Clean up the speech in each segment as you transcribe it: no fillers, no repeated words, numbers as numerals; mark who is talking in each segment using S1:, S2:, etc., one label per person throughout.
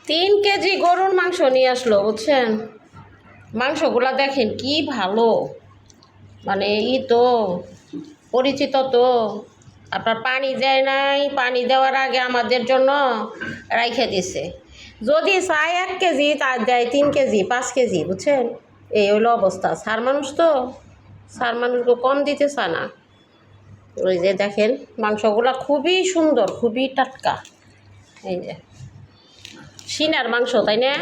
S1: 3 KG গরুর মাংস নিয়ে আসলো, বুঝছেন? মাংসগুলা দেখেন কি ভালো, মানে তো পরিচিত তো। আপনার পানি দেয় নাই, পানি দেওয়ার আগে আমাদের জন্য রাইখে দিছে। যদি চায় 1 কেজি তার দেয় 3 কেজি 5 কেজি, বুঝছেন? এই হলো অবস্থা। সার মানুষ তো, সার মানুষকে কম দিতে চায় না। ওই যে দেখেন মাংসগুলা খুবই সুন্দর, খুবই টাটকা। এই যে সিনার মাংস, তাই না?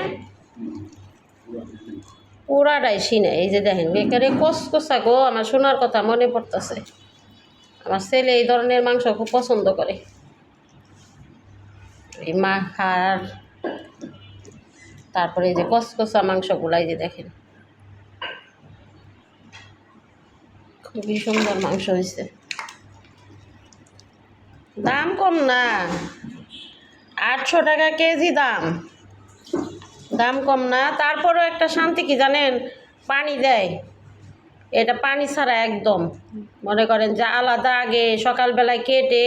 S1: পুরাটাই সিনে। এই যে দেখেন বেকারে কসকসা গো, আমার শোনার কথা মনে পড়তেছে। আমার ছেলে এই ধরনের মাংস খুব পছন্দ করে। এই হাড়, তারপরে এই যে কসকসা মাংসগুলা, এই যে দেখেন খুবই সুন্দর মাংস হয়েছে। দাম কম না, 800 টাকা কেজি দাম। দাম কম না, তারপরেও একটা শান্তি কি জানেন, পানি দেয়। এটা পানি ছাড়া একদম, মনে করেন যে আলাদা আগে সকালবেলায় কেটে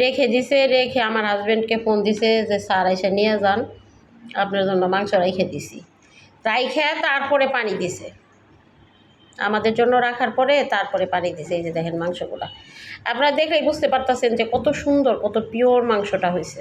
S1: রেখে দিছে, রেখে আমার হাজব্যান্ডকে ফোন দিছে যে স্যার এসে নিয়ে যান, আপনার জন্য মাংস রেখে দিছি। রাইখে তারপরে পানি দিছে, আমাদের জন্য রাখার পরে তারপরে পানি দিছে। এই যে দেখেন মাংসগুলা, আপনারা দেখলেই বুঝতে পারতেছেন যে কত সুন্দর, কত পিওর মাংসটা হয়েছে।